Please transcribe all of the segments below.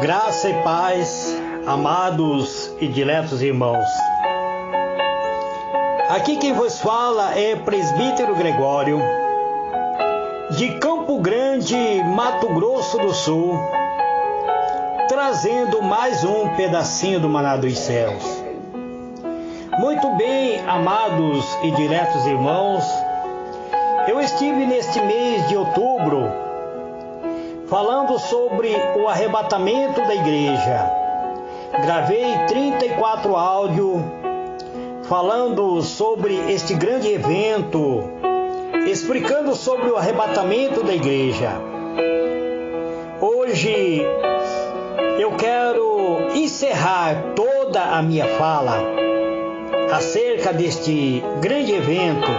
Graça e paz, amados e diletos irmãos. Aqui quem vos fala é Presbítero Gregório, de Campo Grande, Mato Grosso do Sul, trazendo mais um pedacinho do maná dos céus. Muito bem, amados e diletos irmãos, eu estive neste mês de outubro falando sobre o arrebatamento da igreja. Gravei 34 áudios falando sobre este grande evento, explicando sobre o arrebatamento da igreja. Hoje eu quero encerrar toda a minha fala acerca deste grande evento,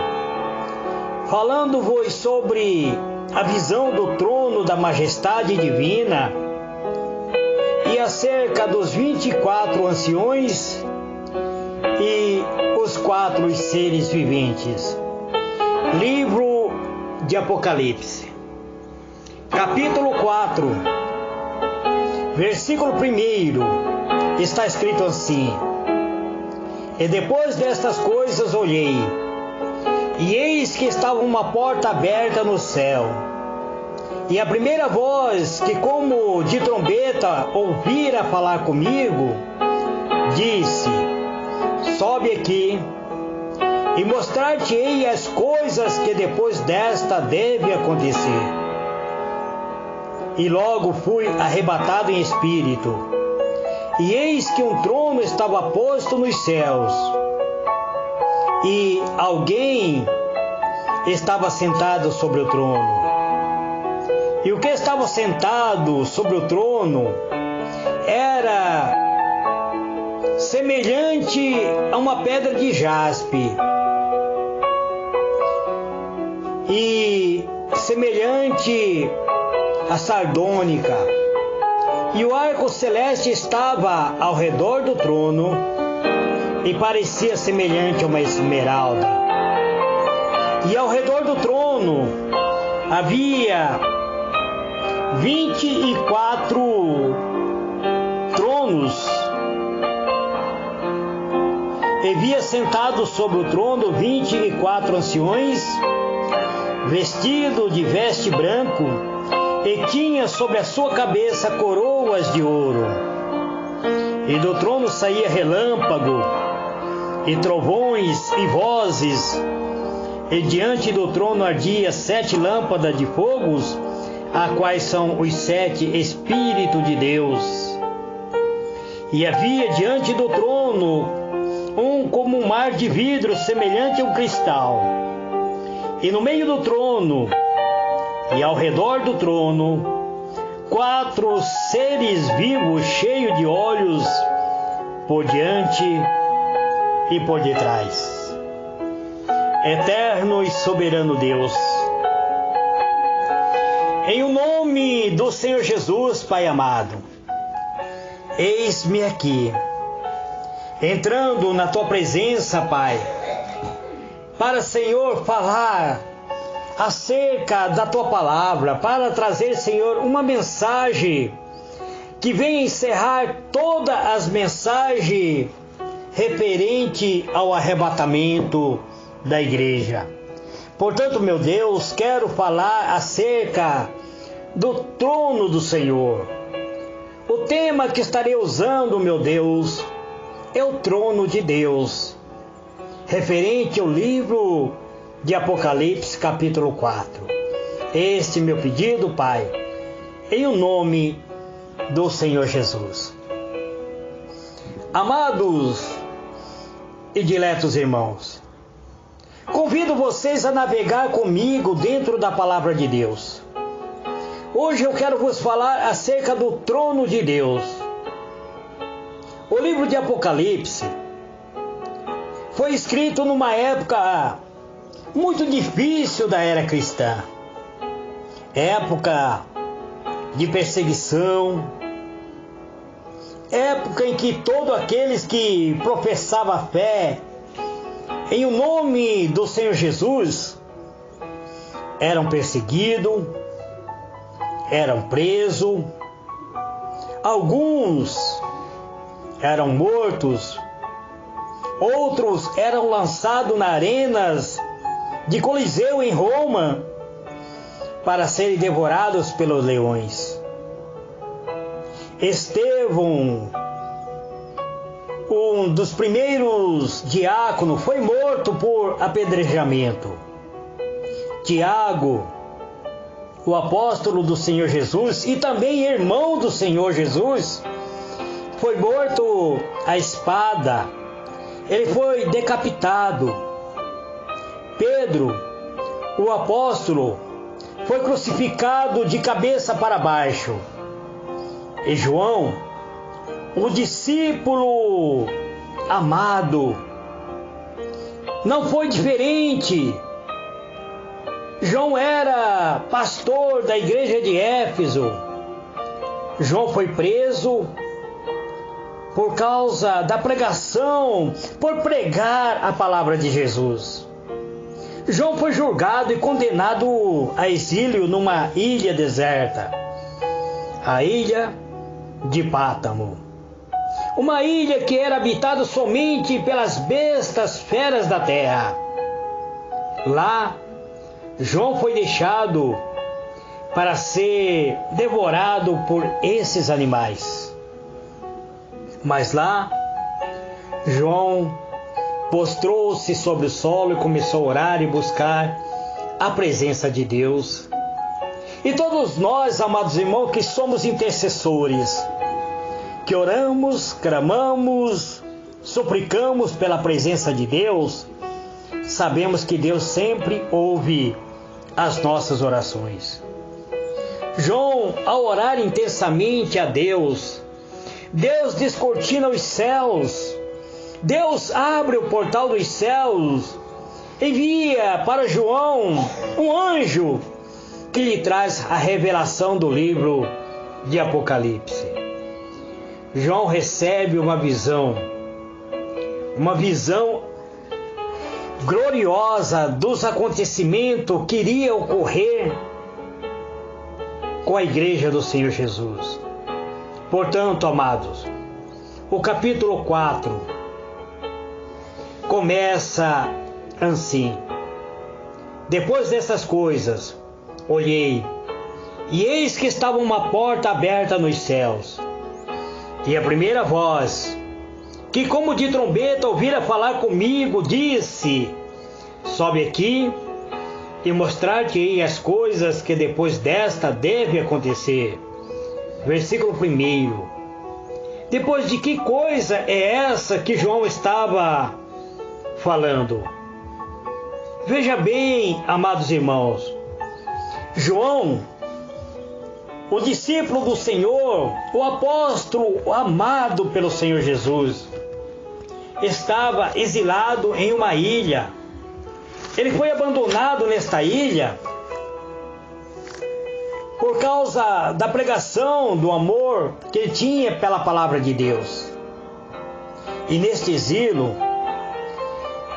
falando-vos sobre a visão do trono da majestade divina e acerca dos 24 anciões e os 4 seres viventes. Livro de Apocalipse, capítulo 4, versículo 1, está escrito assim: E depois destas coisas olhei, e eis que estava uma porta aberta no céu. E a primeira voz que como de trombeta ouvira falar comigo, disse: Sobe aqui, e mostrar-te-ei as coisas que depois desta deve acontecer. E logo fui arrebatado em espírito, e eis que um trono estava posto nos céus, e alguém estava sentado sobre o trono. E o que estava sentado sobre o trono era semelhante a uma pedra de jaspe e semelhante a sardônica. E o arco celeste estava ao redor do trono e parecia semelhante a uma esmeralda. E ao redor do trono havia 24 tronos, e via sentados sobre o trono 24 anciões, vestidos de veste branco, e tinha sobre a sua cabeça coroas de ouro. E do trono saía relâmpago, e trovões e vozes, e diante do trono ardia 7 lâmpadas de fogos, a quais são os 7 Espíritos de Deus. E havia diante do trono como um mar de vidro semelhante a um cristal. E no meio do trono e ao redor do trono 4 seres vivos cheios de olhos por diante e por detrás. Eterno e soberano Deus, em o nome do Senhor Jesus, Pai amado, eis-me aqui, entrando na Tua presença, Pai, para, Senhor, falar acerca da Tua palavra, para trazer, Senhor, uma mensagem que venha encerrar todas as mensagens referente ao arrebatamento da igreja. Portanto, meu Deus, quero falar acerca do trono do Senhor. O tema que estarei usando, meu Deus, é o trono de Deus, referente ao livro de Apocalipse, capítulo 4. Este meu pedido, Pai, em o nome do Senhor Jesus. Amados e diletos irmãos, convido vocês a navegar comigo dentro da palavra de Deus. Hoje eu quero vos falar acerca do trono de Deus. O livro de Apocalipse foi escrito numa época muito difícil da era cristã. Época de perseguição, época em que todos aqueles que professavam a fé em o nome do Senhor Jesus eram perseguidos, eram presos, Alguns eram mortos, outros eram lançados nas arenas de Coliseu em Roma para serem devorados pelos leões. Estevão, um dos primeiros diáconos, foi morto por apedrejamento. Tiago, o apóstolo do Senhor Jesus e também irmão do Senhor Jesus, foi morto à espada. Ele foi decapitado. Pedro, o apóstolo, foi crucificado de cabeça para baixo. E João, o discípulo amado, não foi diferente. João era pastor da igreja de Éfeso. João foi preso por causa da pregação, por pregar a palavra de Jesus. João foi julgado e condenado a exílio numa ilha deserta, a ilha de Pátamo. Uma ilha que era habitada somente pelas bestas feras da terra. Lá, João foi deixado para ser devorado por esses animais. Mas lá, João prostrou-se sobre o solo e começou a orar e buscar a presença de Deus. E todos nós, amados irmãos, que somos intercessores, que oramos, clamamos, suplicamos pela presença de Deus, sabemos que Deus sempre ouve as nossas orações. João, ao orar intensamente a Deus, Deus descortina os céus, Deus abre o portal dos céus, envia para João um anjo que lhe traz a revelação do livro de Apocalipse. João recebe uma visão gloriosa dos acontecimentos que iria ocorrer com a igreja do Senhor Jesus. Portanto, amados, o capítulo 4 começa assim: depois dessas coisas, olhei, e eis que estava uma porta aberta nos céus, e a primeira voz, que como de trombeta ouvira falar comigo, disse: sobe aqui e mostrar-te-ei as coisas que depois desta deve acontecer. Versículo 1. Depois de que coisa é essa que João estava falando? Veja bem, amados irmãos, João, o discípulo do Senhor, o apóstolo amado pelo Senhor Jesus, estava exilado em uma ilha. Ele foi abandonado nesta ilha por causa da pregação do amor que ele tinha pela palavra de Deus. E neste exílio,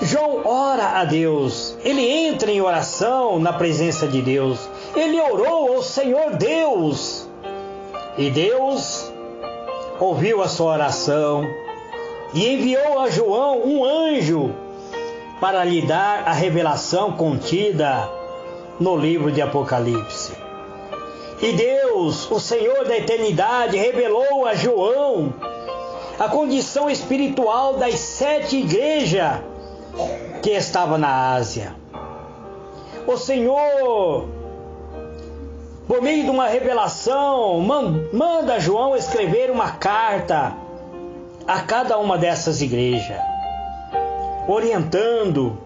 João ora a Deus, ele entra em oração na presença de Deus, ele orou ao Senhor Deus, e Deus ouviu a sua oração e enviou a João um anjo para lhe dar a revelação contida no livro de Apocalipse. E Deus, o Senhor da eternidade, revelou a João a condição espiritual das 7 igrejas que estavam na Ásia. O Senhor, por meio de uma revelação, manda João escrever uma carta a cada uma dessas igrejas, orientando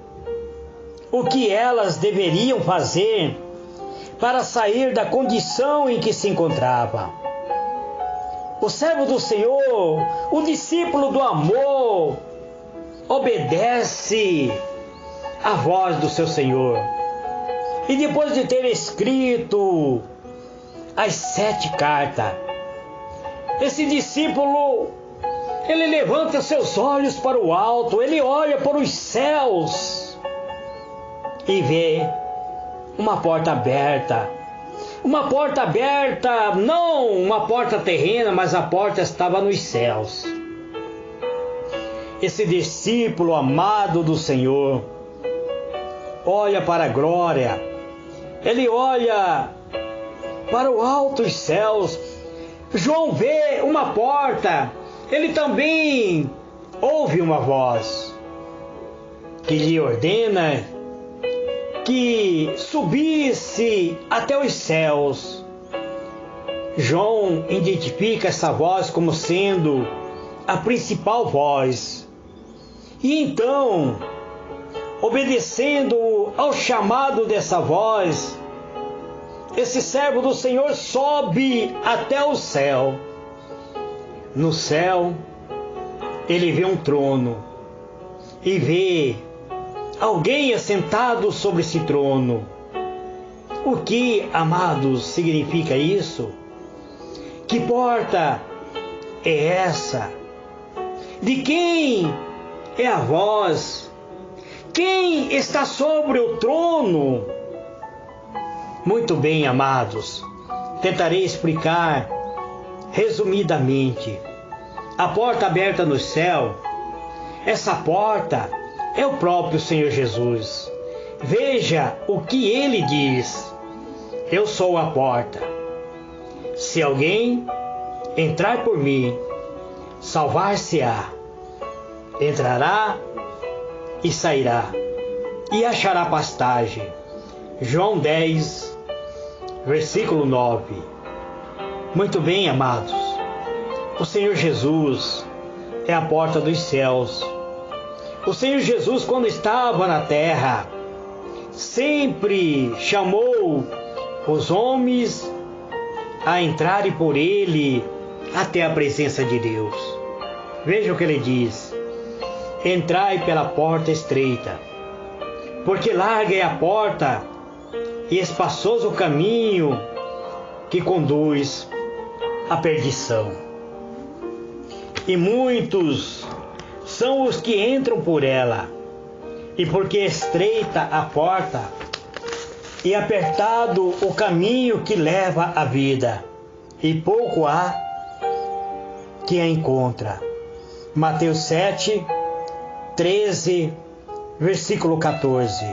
o que elas deveriam fazer para sair da condição em que se encontrava. O servo do Senhor, o discípulo do amor, obedece à voz do seu Senhor. E depois de ter escrito as 7 cartas, esse discípulo, ele levanta seus olhos para o alto, ele olha para os céus e vê uma porta aberta. uma porta aberta, não uma porta terrena, mas a porta estava nos céus. Esse discípulo amado do Senhor olha para a glória, ele olha para o alto dos céus. João vê uma porta, ele também ouve uma voz que lhe ordena que subisse até os céus. João identifica essa voz como sendo a principal voz. E então, obedecendo ao chamado dessa voz, esse servo do Senhor sobe até o céu. No céu, ele vê um trono e vê alguém assentado sobre esse trono. O que, amados, significa isso? Que porta é essa? De quem é a voz? Quem está sobre o trono? Muito bem, amados, tentarei explicar resumidamente. A porta aberta no céu, essa porta é o próprio Senhor Jesus. Veja o que ele diz: eu sou a porta. Se alguém entrar por mim, salvar-se-á. Entrará e sairá, e achará pastagem. João 10, versículo 9. Muito bem, amados. O Senhor Jesus é a porta dos céus. O Senhor Jesus, quando estava na terra, sempre chamou os homens a entrarem por ele até a presença de Deus. Veja o que ele diz: entrai pela porta estreita, porque larga é a porta e espaçoso o caminho que conduz à perdição. E muitos são os que entram por ela, e porque estreita a porta e apertado o caminho que leva à vida, e pouco há que a encontra. Mateus 7, 13, versículo 14.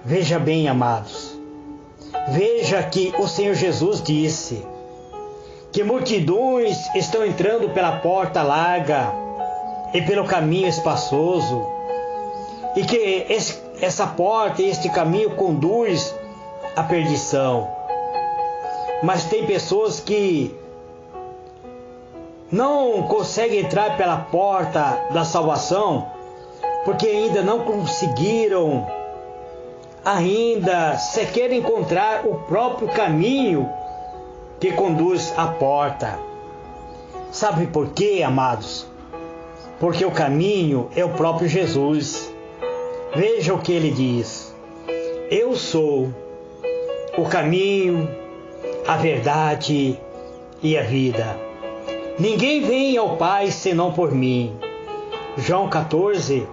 Veja bem, amados, veja que o Senhor Jesus disse que multidões estão entrando pela porta larga e pelo caminho espaçoso, e que essa porta e este caminho conduz à perdição. Mas tem pessoas que não conseguem entrar pela porta da salvação porque ainda não conseguiram sequer encontrar o próprio caminho que conduz à porta. Sabe por quê, amados? Porque o caminho é o próprio Jesus. Veja o que ele diz: eu sou o caminho, a verdade e a vida. Ninguém vem ao Pai senão por mim. João 14,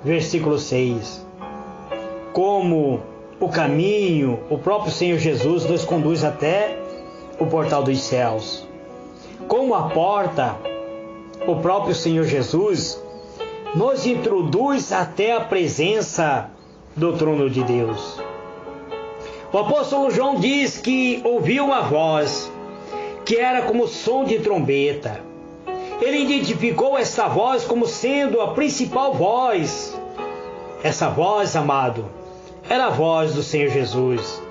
versículo 6. Como o caminho, o próprio Senhor Jesus nos conduz até o portal dos céus. Como a porta, o próprio Senhor Jesus nos introduz até a presença do trono de Deus. O apóstolo João diz que ouviu uma voz que era como som de trombeta. Ele identificou essa voz como sendo a principal voz. Essa voz, amado, era a voz do Senhor Jesus,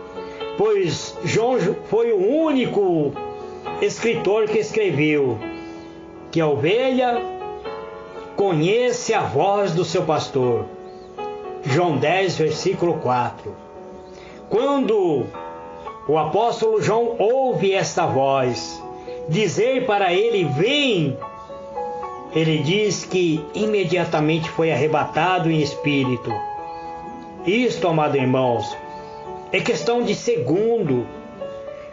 pois João foi o único escritor que escreveu que a ovelha conhece a voz do seu pastor. João 10, versículo 4. Quando o apóstolo João ouve esta voz dizer para ele: vem, ele diz que imediatamente foi arrebatado em espírito. Isto, amados irmãos, é questão de segundo.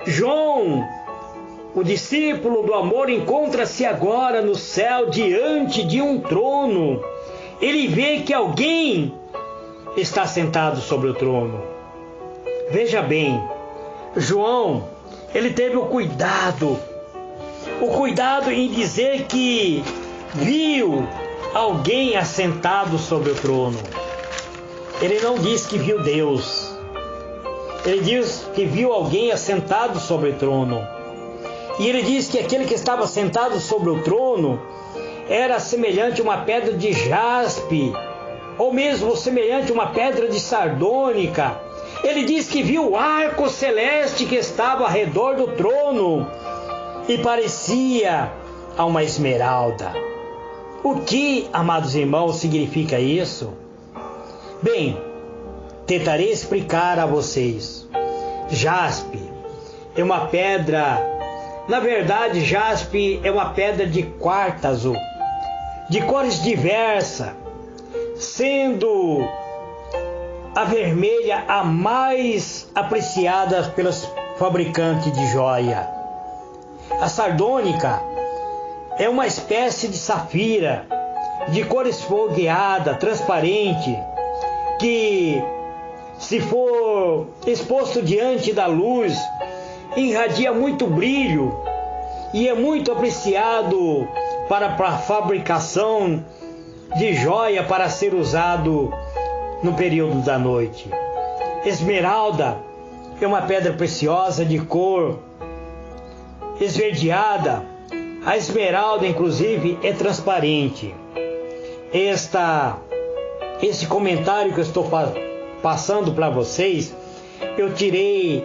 João, o discípulo do amor, encontra-se agora no céu diante de um trono. Ele vê que alguém está sentado sobre o trono. Veja bem, João, ele teve o cuidado em dizer que viu alguém assentado sobre o trono. Ele não diz que viu Deus. Ele diz que viu alguém assentado sobre o trono. E ele diz que aquele que estava sentado sobre o trono era semelhante a uma pedra de jaspe, ou mesmo semelhante a uma pedra de sardônica. Ele diz que viu o arco celeste que estava ao redor do trono e parecia a uma esmeralda. O que, amados irmãos, significa isso? Bem, tentarei explicar a vocês. Jaspe é uma pedra, na verdade, jaspe é uma pedra de quartzo azul, de cores diversas, sendo a vermelha a mais apreciada pelos fabricantes de joia. A sardônica é uma espécie de safira, de cor esfogueada, transparente, que, se for exposto diante da luz, irradia muito brilho e é muito apreciado para a fabricação de joia para ser usado no período da noite. Esmeralda é uma pedra preciosa de cor esverdeada. A esmeralda, inclusive, é transparente. Esse comentário que eu estou passando para vocês, eu tirei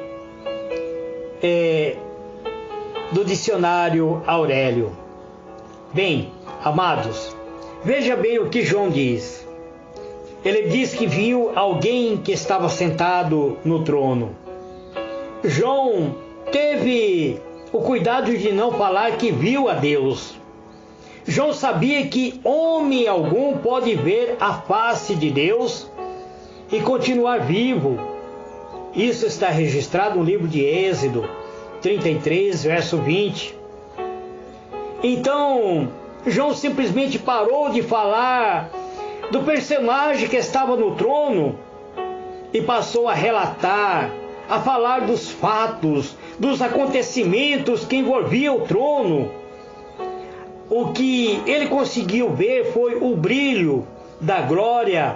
do dicionário Aurélio. Bem, amados, veja bem o que João diz. Ele diz que viu alguém que estava sentado no trono. João teve o cuidado de não falar que viu a Deus. João sabia que homem algum pode ver a face de Deus e continuar vivo. Isso está registrado no livro de Êxodo 33, verso 20. Então, João simplesmente parou de falar do personagem que estava no trono e passou a relatar, a falar dos fatos, dos acontecimentos que envolviam o trono. O que ele conseguiu ver foi o brilho da glória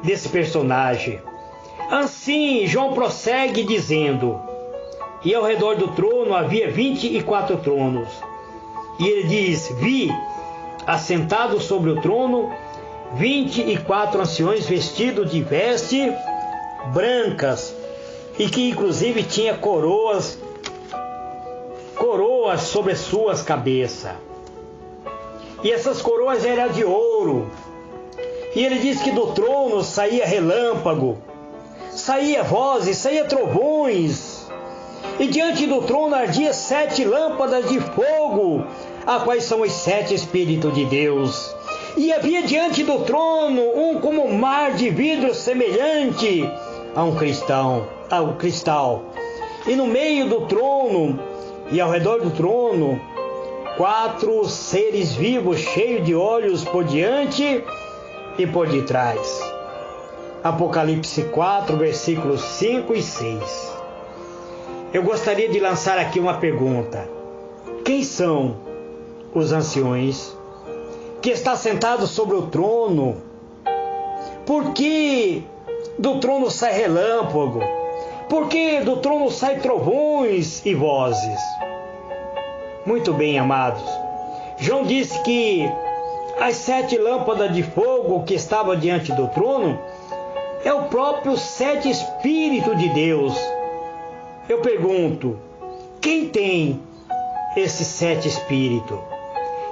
desse personagem. Assim, João prossegue dizendo: e ao redor do trono havia 24 tronos. E ele diz: vi, assentados sobre o trono, 24 anciões vestidos de vestes brancas, e que inclusive tinha coroas sobre suas cabeças. E essas coroas eram de ouro. E ele diz que do trono saía relâmpago, saía vozes, saía trovões. E diante do trono ardia 7 lâmpadas de fogo, a quais são os 7 Espíritos de Deus. E havia diante do trono um como um mar de vidro semelhante a um cristal. E no meio do trono e ao redor do trono, 4 seres vivos cheios de olhos por diante e por detrás. Apocalipse 4, versículos 5 e 6. Eu gostaria de lançar aqui uma pergunta. Quem são os anciões que está sentado sobre o trono? Por que do trono sai relâmpago? Por que do trono sai trovões e vozes? Muito bem, amados. João disse que as 7 lâmpadas de fogo que estavam diante do trono é o próprio 7 Espíritos de Deus. Eu pergunto, quem tem esses 7 Espíritos?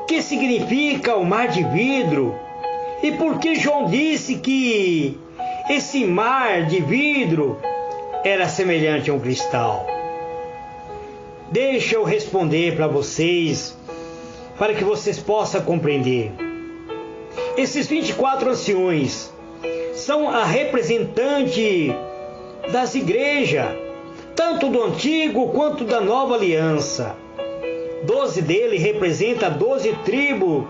Que significa o mar de vidro? E por que João disse que esse mar de vidro era semelhante a um cristal? Deixa eu responder para vocês, para que vocês possam compreender. Esses 24 anciões são a representante das igrejas, tanto do Antigo quanto da Nova Aliança. 12 dele representa 12 tribos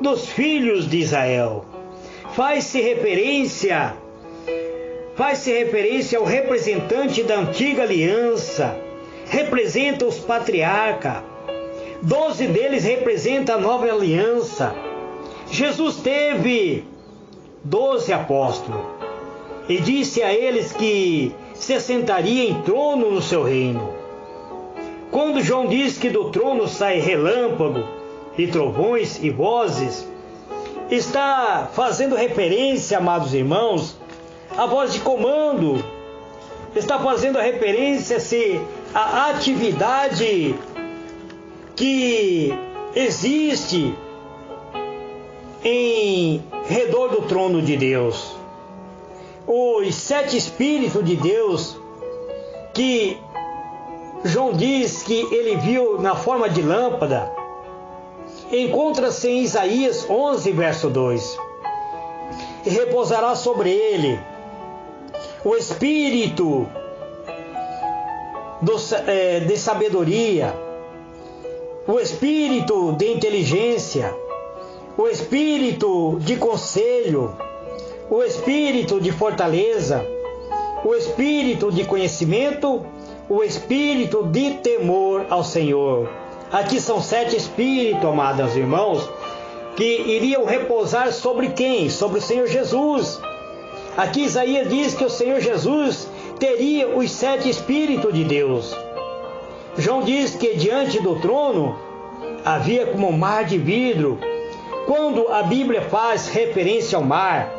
dos filhos de Israel. Faz-se referência ao representante da Antiga Aliança, representam os patriarcas. 12 deles representam a nova aliança. Jesus teve 12 apóstolos e disse a eles que se assentaria em trono no seu reino. Quando João diz que do trono sai relâmpago e trovões e vozes, está fazendo referência, amados irmãos, à voz de comando. Está fazendo a referência à atividade que existe em redor do trono de Deus. Os 7 Espíritos de Deus que João diz que ele viu na forma de lâmpada, encontra-se em Isaías 11, verso 2. E repousará sobre ele o Espírito de sabedoria, o Espírito de inteligência, o Espírito de conselho, o Espírito de fortaleza, o Espírito de conhecimento, o Espírito de temor ao Senhor. Aqui são 7 Espíritos, amados irmãos, que iriam repousar sobre quem? Sobre o Senhor Jesus. Aqui Isaías diz que o Senhor Jesus teria os 7 Espíritos de Deus. João diz que diante do trono havia como um mar de vidro. Quando a Bíblia faz referência ao mar,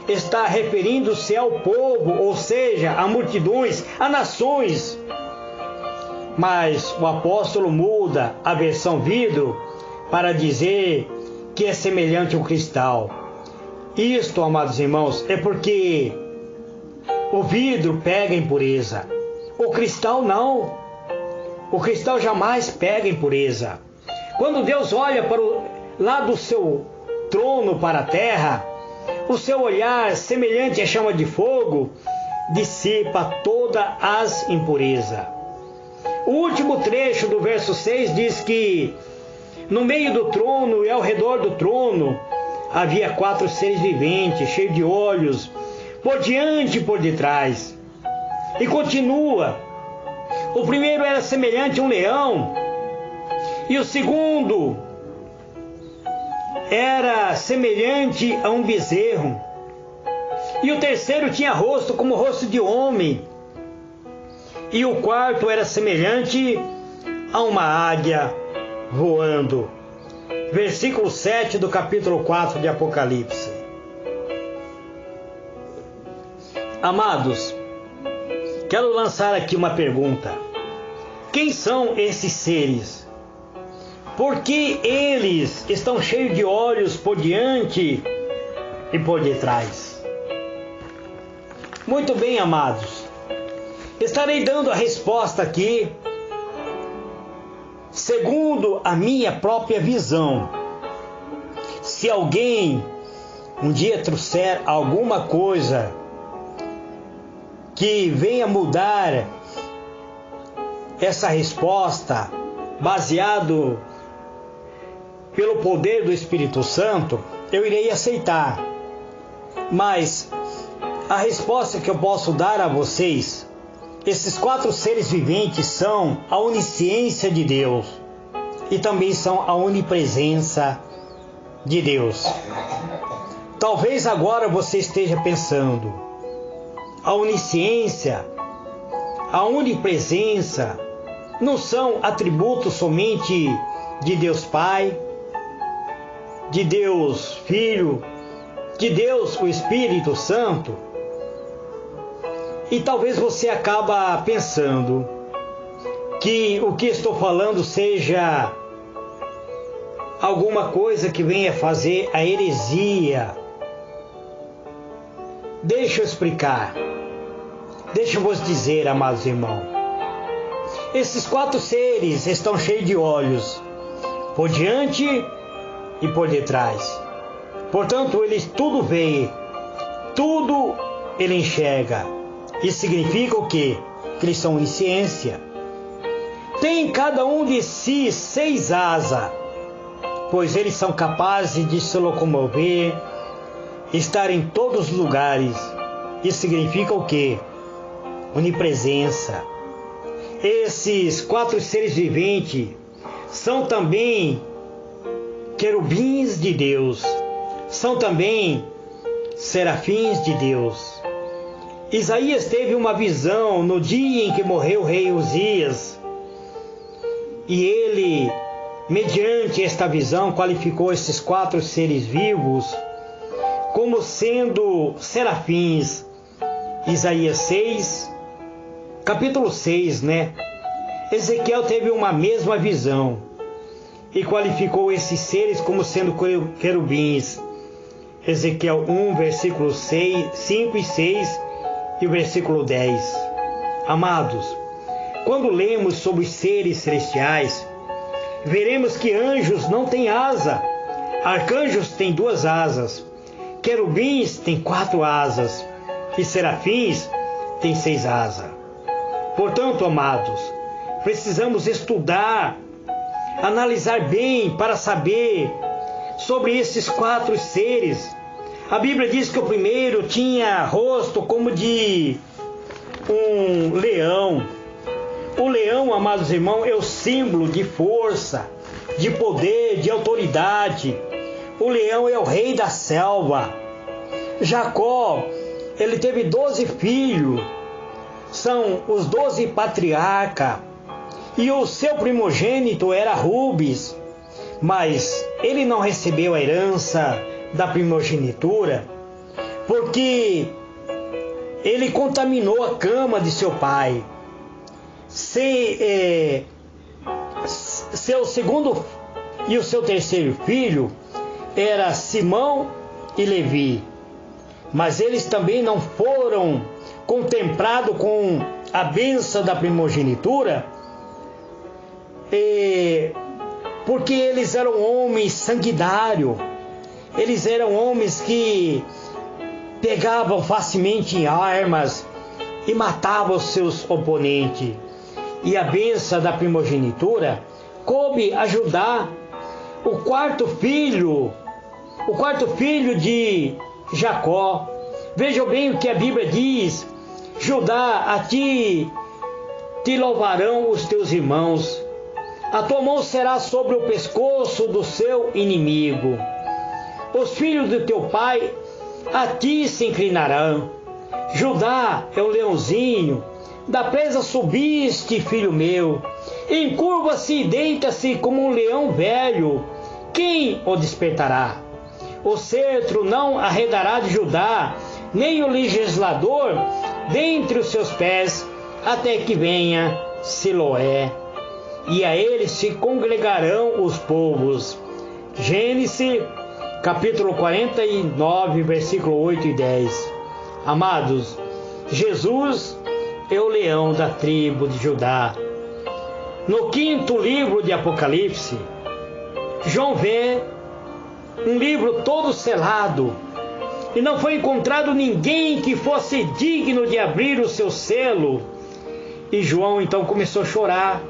está referindo-se ao povo, ou seja, a multidões, a nações. Mas o apóstolo muda a versão vidro para dizer que é semelhante ao cristal. Isto, amados irmãos, é porque o vidro pega impureza. O cristal não. O cristal jamais pega impureza. Quando Deus olha para lá do seu trono para a terra, o seu olhar, semelhante à chama de fogo, dissipa todas as impurezas. O último trecho do verso 6 diz que no meio do trono e ao redor do trono havia 4 seres viventes, cheios de olhos, por diante e por detrás. E continua. O primeiro era semelhante a um leão, e o segundo era semelhante a um bezerro, e o terceiro tinha rosto como rosto de homem, e o quarto era semelhante a uma águia voando. Versículo 7 do capítulo 4 de Apocalipse. Amados, quero lançar aqui uma pergunta. Quem são esses seres? Por que eles estão cheios de olhos por diante e por detrás? Muito bem, amados. Estarei dando a resposta aqui segundo a minha própria visão. Se alguém um dia trouxer alguma coisa que venha mudar essa resposta, baseado pelo poder do Espírito Santo, eu irei aceitar. Mas a resposta que eu posso dar a vocês, esses 4 seres viventes são a onisciência de Deus e também são a onipresença de Deus. Talvez agora você esteja pensando, a onisciência, a onipresença não são atributos somente de Deus Pai, de Deus Filho, de Deus o Espírito Santo? E talvez você acaba pensando que o que estou falando seja alguma coisa que venha fazer a heresia. Deixa eu explicar. Deixa eu vos dizer, amados irmãos. Esses 4 seres estão cheios de olhos, por diante e por detrás. Portanto, eles tudo veem, tudo ele enxerga. Isso significa o quê? Que eles são onisciência. Tem cada um de si 6 asas, pois eles são capazes de se locomover, estar em todos os lugares. Isso significa o quê? Onipresença. esses 4 seres viventes são também querubins de Deus, são também serafins de Deus. Isaías teve uma visão no dia em que morreu o rei Uzias, e ele, mediante esta visão, qualificou esses 4 seres vivos como sendo serafins. Isaías 6, capítulo 6, né? Ezequiel teve uma mesma visão e qualificou esses seres como sendo querubins. Ezequiel 1, versículos 5 e 6 e o versículo 10. Amados, quando lemos sobre os seres celestiais, veremos que anjos não têm asa, arcanjos têm 2 asas, querubins têm 4 asas e serafins têm 6 asas. Portanto, amados, precisamos estudar, analisar bem para saber sobre esses 4 seres. A Bíblia diz que o primeiro tinha rosto como de um leão. O leão, amados irmãos, é o símbolo de força, de poder, de autoridade. O leão é o rei da selva. Jacó, ele teve 12 filhos, são os 12 patriarcas, e o seu primogênito era Rubens, mas ele não recebeu a herança da primogenitura, porque ele contaminou a cama de seu pai. Seu segundo e o seu terceiro filho era Simão e Levi, mas eles também não foram contemplados com a bênção da primogenitura, porque eles eram homens sanguinários, eles eram homens que pegavam facilmente em armas e matavam os seus oponentes. E a bênção da primogenitura coube ajudar o quarto filho de Jacó. Vejam bem o que a Bíblia diz: Judá, a ti te louvarão os teus irmãos, a tua mão será sobre o pescoço do seu inimigo. Os filhos do teu pai a ti se inclinarão. Judá é o leãozinho, da presa subiste, filho meu. Encurva-se e deita-se como um leão velho. Quem o despertará? O cetro não arredará de Judá, nem o legislador dentre os seus pés, até que venha Siloé. E a ele se congregarão os povos. Gênesis, capítulo 49, versículo 8 e 10. Amados, Jesus é o leão da tribo de Judá. No 5º livro de Apocalipse, João vê um livro todo selado, e não foi encontrado ninguém que fosse digno de abrir o seu selo. E João então começou a chorar.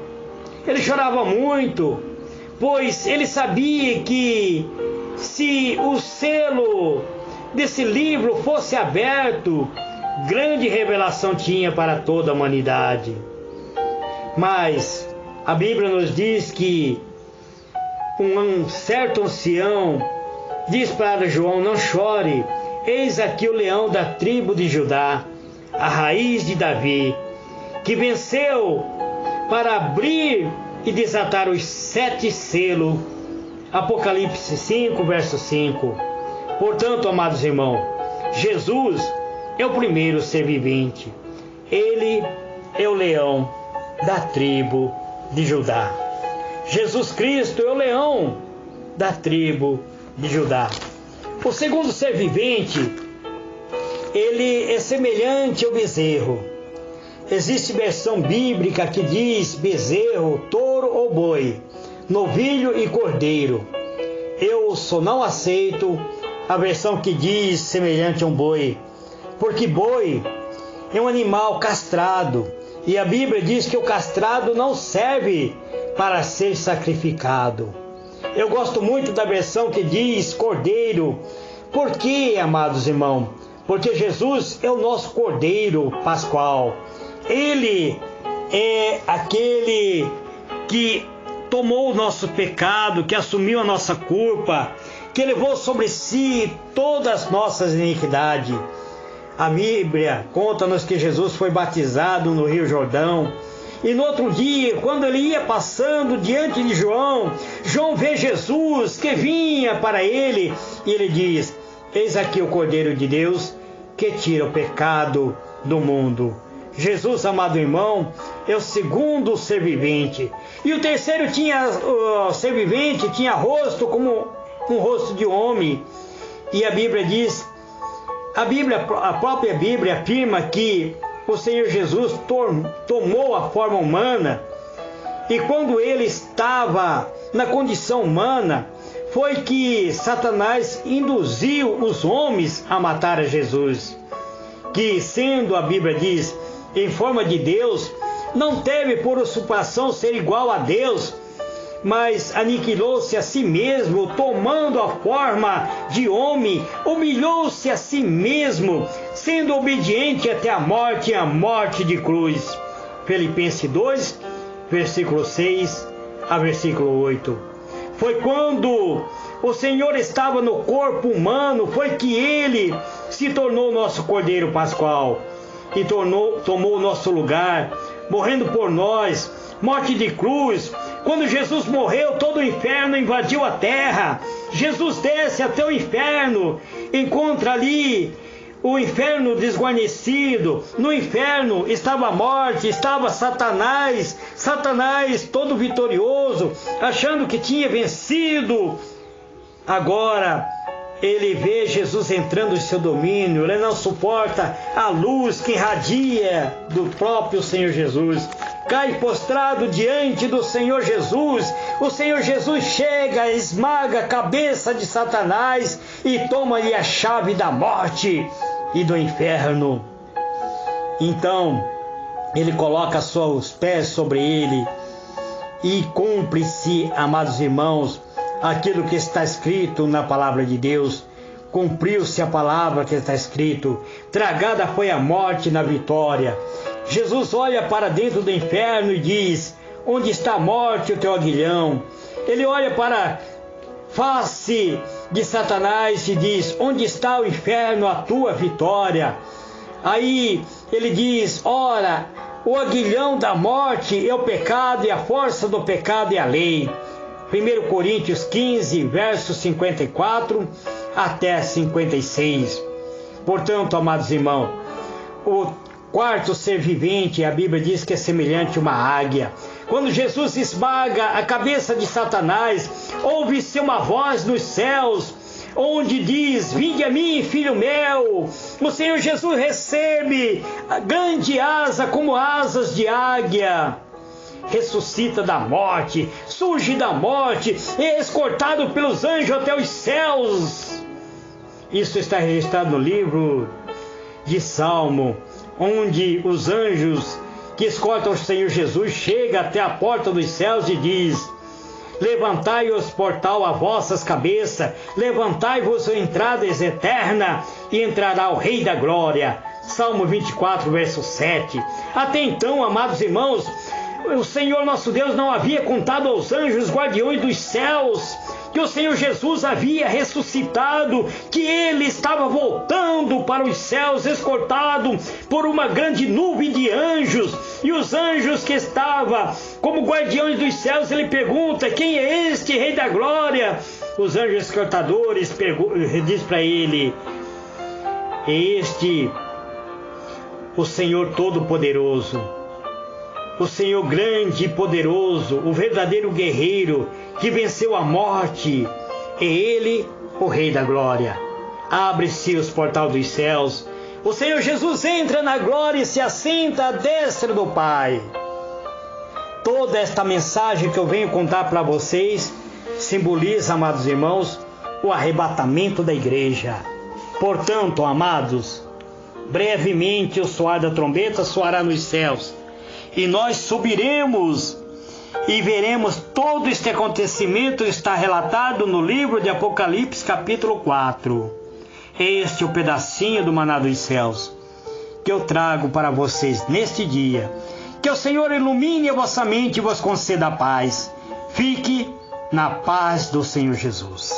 Ele chorava muito, pois ele sabia que se o selo desse livro fosse aberto, grande revelação tinha para toda a humanidade. Mas a Bíblia nos diz que um certo ancião diz para João: não chore, eis aqui o leão da tribo de Judá, a raiz de Davi, que venceu para abrir e desatar os 7 selos. Apocalipse 5, verso 5. Portanto, amados irmãos, Jesus é o primeiro ser vivente. Ele é o leão da tribo de Judá. Jesus Cristo é o leão da tribo de Judá. O segundo ser vivente, ele é semelhante ao bezerro. Existe versão bíblica que diz bezerro, touro ou boi, novilho e cordeiro. Eu só não aceito a versão que diz semelhante a um boi, porque boi é um animal castrado, e a Bíblia diz que o castrado não serve para ser sacrificado. Eu gosto muito da versão que diz cordeiro. Por quê, amados irmãos? Porque Jesus é o nosso cordeiro pascual. Ele é aquele que tomou o nosso pecado, que assumiu a nossa culpa, que levou sobre si todas as nossas iniquidades. A Bíblia conta-nos que Jesus foi batizado no Rio Jordão. E no outro dia, quando ele ia passando diante de João, João vê Jesus que vinha para ele, e ele diz: eis aqui o Cordeiro de Deus que tira o pecado do mundo. Jesus, amado irmão, é o segundo ser vivente. E o terceiro ser vivente tinha rosto como um rosto de homem. E a Bíblia diz, a própria Bíblia afirma que o Senhor Jesus tomou a forma humana, e quando ele estava na condição humana, foi que Satanás induziu os homens a matar a Jesus, que, sendo, a Bíblia diz, em forma de Deus, não teve por usurpação ser igual a Deus, mas aniquilou-se a si mesmo, tomando a forma de homem, humilhou-se a si mesmo, sendo obediente até a morte de cruz. Filipenses 2, versículo 6 a versículo 8. Foi quando o Senhor estava no corpo humano, foi que ele se tornou nosso Cordeiro Pascual e tomou o nosso lugar, morrendo por nós, morte de cruz. Quando Jesus morreu, todo o inferno invadiu a terra. Jesus desce até o inferno, encontra ali o inferno desguarnecido. No inferno estava a morte, estava Satanás todo vitorioso, achando que tinha vencido. Agora ele vê Jesus entrando em seu domínio, ele não suporta a luz que irradia do próprio Senhor Jesus. Cai prostrado diante do Senhor Jesus. O Senhor Jesus chega, esmaga a cabeça de Satanás e toma-lhe a chave da morte e do inferno. Então, ele coloca seus pés sobre ele e cumpre-se, amados irmãos, aquilo que está escrito na palavra de Deus. Cumpriu-se a palavra que está escrito: tragada foi a morte na vitória. Jesus olha para dentro do inferno e diz: onde está a morte, o teu aguilhão? Ele olha para a face de Satanás e diz: onde está o inferno, a tua vitória? Aí ele diz: ora, o aguilhão da morte é o pecado, e a força do pecado é a lei. 1 Coríntios 15, versos 54 até 56. Portanto, amados irmãos, o quarto ser vivente, a Bíblia diz que é semelhante a uma águia. Quando Jesus esmaga a cabeça de Satanás, ouve-se uma voz nos céus, onde diz: vinde a mim, filho meu. O Senhor Jesus recebe a grande asa, como asas de águia. Ressuscita da morte, surge da morte, é escortado pelos anjos até os céus. Isso está registrado no livro de Salmo, onde os anjos que escoltam o Senhor Jesus chegam até a porta dos céus e diz: levantai-os portal a vossas cabeças, levantai-vos entradas eterna, e entrará o Rei da Glória. Salmo 24, verso 7. Até então, amados irmãos, o Senhor nosso Deus não havia contado aos anjos guardiões dos céus que o Senhor Jesus havia ressuscitado, que ele estava voltando para os céus, escoltado por uma grande nuvem de anjos. E os anjos que estavam como guardiões dos céus, ele pergunta: quem é este Rei da Glória? Os anjos escoltadores diz para ele: é este o Senhor Todo-Poderoso, o Senhor grande e poderoso, o verdadeiro guerreiro que venceu a morte. É ele, o Rei da Glória. Abre-se os portais dos céus. O Senhor Jesus entra na glória e se assenta à destra do Pai. Toda esta mensagem que eu venho contar para vocês simboliza, amados irmãos, o arrebatamento da igreja. Portanto, amados, brevemente o soar da trombeta soará nos céus, e nós subiremos e veremos todo este acontecimento. Está relatado no livro de Apocalipse, capítulo 4. Este é o pedacinho do maná dos céus que eu trago para vocês neste dia. Que o Senhor ilumine a vossa mente e vos conceda a paz. Fique na paz do Senhor Jesus.